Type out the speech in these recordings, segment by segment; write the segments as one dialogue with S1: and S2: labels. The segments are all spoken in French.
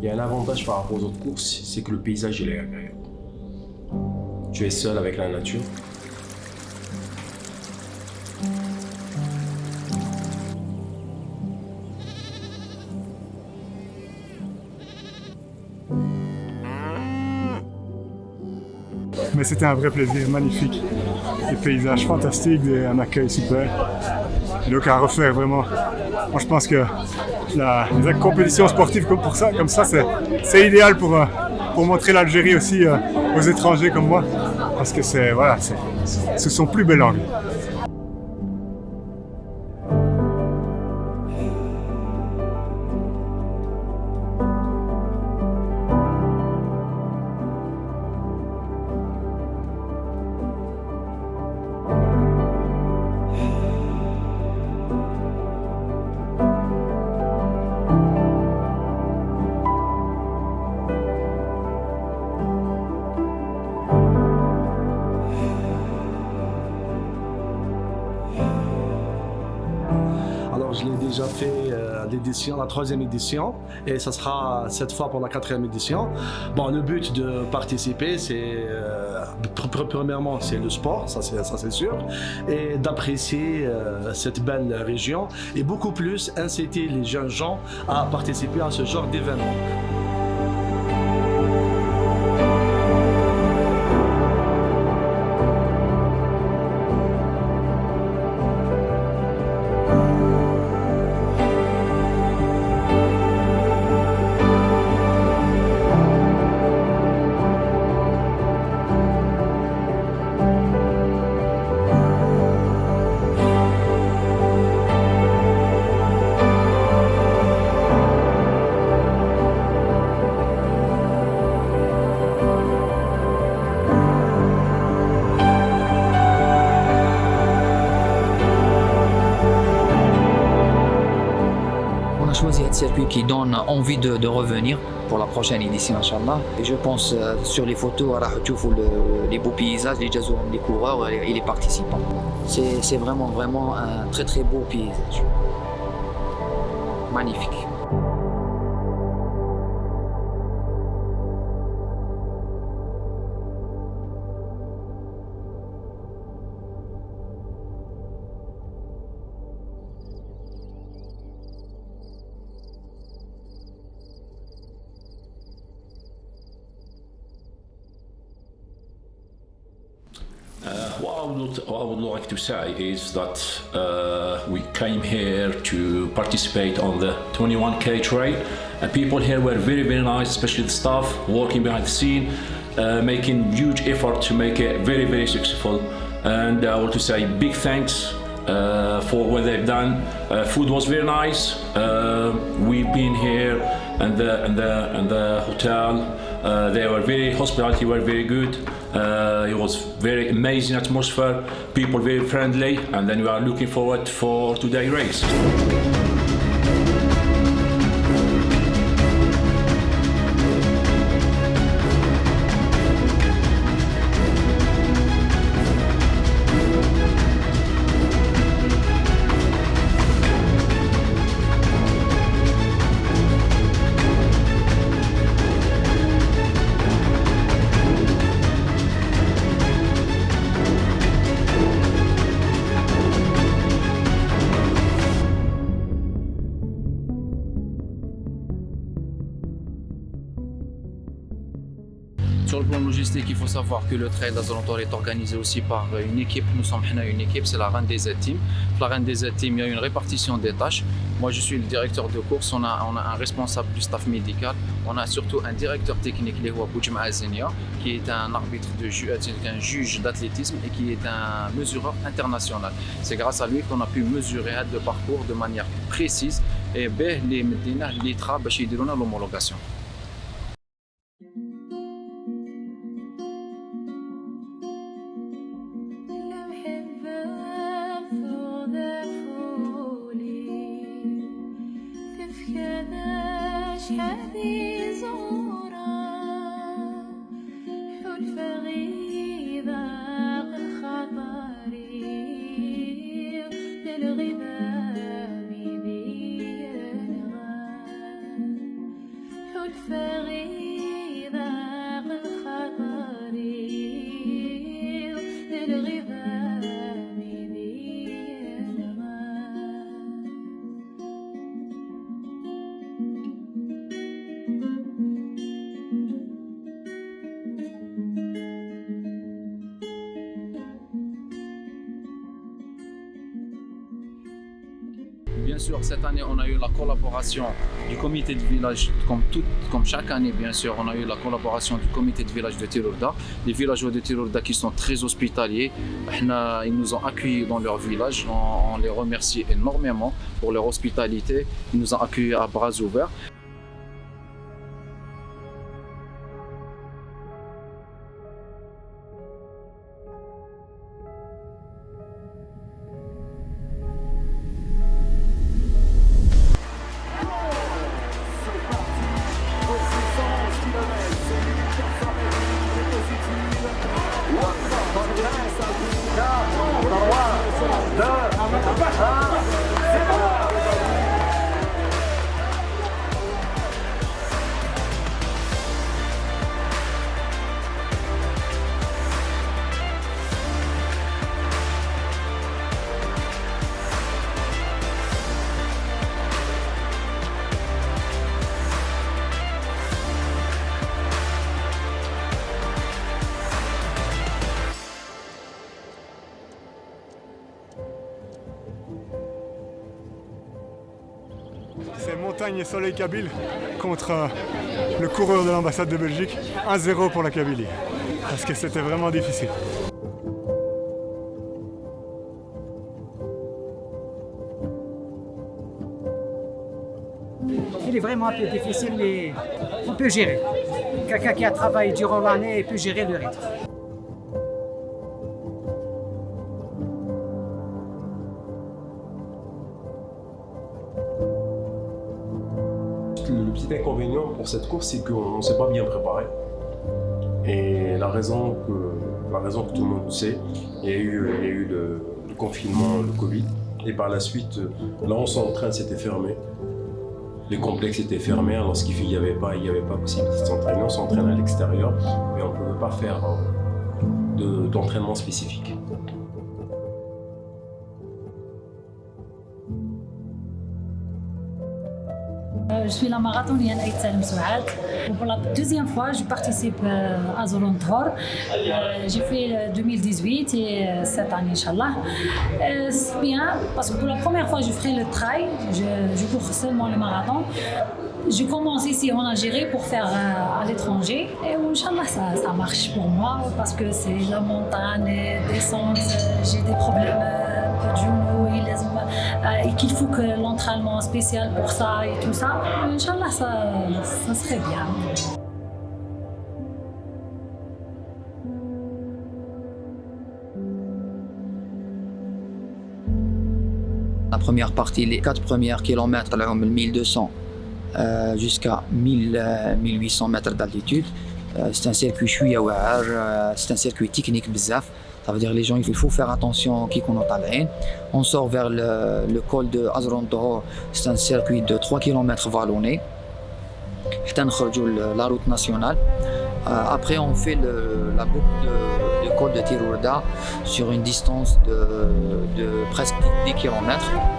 S1: Il y a un avantage par rapport aux autres courses, c'est que le paysage il est agréable. Tu es seul avec la nature.
S2: Mais c'était un vrai plaisir, magnifique. Des paysages fantastiques, un accueil super. Et donc à refaire vraiment. Moi je pense que les compétitions sportives comme ça, c'est idéal pour montrer l'Algérie aussi aux étrangers comme moi. Parce que ce sont plus belles langues.
S3: Alors je l'ai déjà fait l'édition, la 3e édition, et ça sera cette fois pour la 4e édition. Bon, le but de participer, c'est premièrement c'est le sport, ça c'est sûr, et d'apprécier cette belle région, et beaucoup plus inciter les jeunes gens à participer à ce genre d'événement.
S4: On a choisi un circuit qui donne envie de revenir pour la prochaine édition, Inch'Allah. Et je pense sur les photos, les beaux paysages, les coureurs et les participants. C'est vraiment un très très beau paysage. Magnifique.
S5: What I would like to say is that we came here to participate on the 21K trail, and people here were very nice, especially the staff working behind the scene, making huge effort to make it very successful. And I want to say big thanks for what they've done. Food was very nice. We've been here and the hotel. They were hospitality were very good. It was very amazing atmosphere, people very friendly, and then we are looking forward for today's race.
S4: Sur le plan logistique, il faut savoir que le trail d'Azalantor est organisé aussi par une équipe. Nous sommes une équipe, c'est la Reine des Team. La Reine des Team, il y a une répartition des tâches. Moi, je suis le directeur de course. On a un responsable du staff médical. On a surtout un directeur technique, Boujma Azenia, qui est un arbitre un juge d'athlétisme et qui est un mesureur international. C'est grâce à lui qu'on a pu mesurer le parcours de manière précise et les litres باش يديروا لنا l'homologation. Bien sûr, cette année, on a eu la collaboration du comité de village, comme chaque année, bien sûr, on a eu la collaboration du comité de village de Tirourda. Les villageois de Tirourda qui sont très hospitaliers, ils nous ont accueillis dans leur village. On les remercie énormément pour leur hospitalité. Ils nous ont accueillis à bras ouverts.
S2: C'est Montagne et Soleil Kabyle contre le coureur de l'ambassade de Belgique. 1-0 pour la Kabylie, parce que c'était vraiment difficile.
S6: Il est vraiment un peu difficile, mais on peut gérer. Quelqu'un qui a travaillé durant l'année peut gérer le rythme.
S1: Le petit inconvénient pour cette course, c'est qu'on ne s'est pas bien préparé. Et la raison que tout le monde sait, il y a eu le confinement, le Covid. Et par la suite, là on s'entraîne, c'était fermé. Les complexes étaient fermés, alors ce qui fait qu'il n'y avait pas possibilité de s'entraîner. On s'entraîne à l'extérieur, mais on ne pouvait pas faire d'entraînement spécifique.
S7: Je suis la marathonienne Aït Salem Souad. Pour la deuxième fois, je participe à Zolontor. J'ai fait 2018 et cette année, Inch'Allah. C'est bien parce que pour la première fois, je ferai le trail. Je cours seulement le marathon. Je commence ici en Algérie pour faire à l'étranger. Et Inch'Allah, ça marche pour moi parce que c'est la montagne, descente, j'ai des problèmes de genoux et qu'il faut que l'entraînement spécial pour ça et tout ça. Inch'Allah, ça serait bien.
S8: La première partie, les 4 premiers kilomètres, 1200 jusqu'à 1800 mètres d'altitude. C'est un circuit chouïa ouar, c'est un circuit technique bzaf. Ça veut dire les gens, il faut faire attention qui qu'on entend. On sort vers le col de Azronto, c'est un circuit de 3 km vallonné. La route nationale. Après, on fait la boucle du col de Tirourda sur une distance de presque 10 km.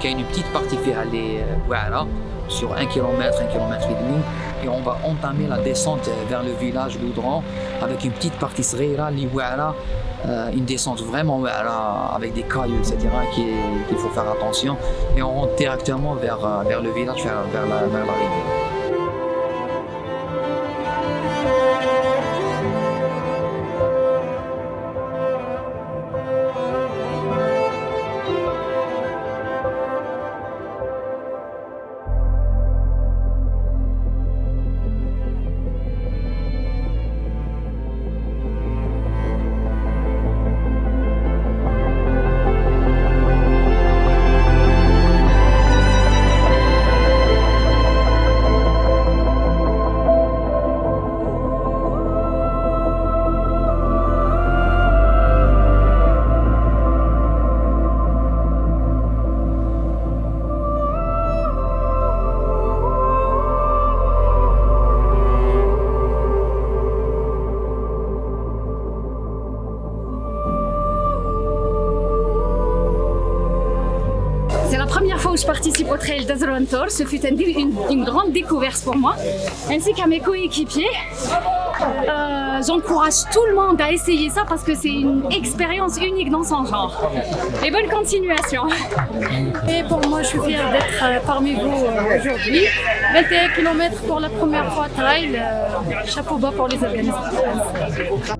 S8: Il y a une petite partie qui est Ouara sur 1 km, 1 km et demi. Et on va entamer la descente vers le village Loudran avec une petite partie Sreira, Ouara. Une descente vraiment avec des cailloux, etc. qu'il faut faire attention. Et on rentre directement vers le village, vers la rivière.
S9: C'est la première fois où je participe au trail d'Azrontor. Ce fut une grande découverte pour moi, ainsi qu'à mes coéquipiers. J'encourage tout le monde à essayer ça parce que c'est une expérience unique dans son genre. Et bonne continuation. Et pour moi, je suis fière d'être parmi vous aujourd'hui. 21 km pour la première fois trail. Chapeau bas pour les organisateurs.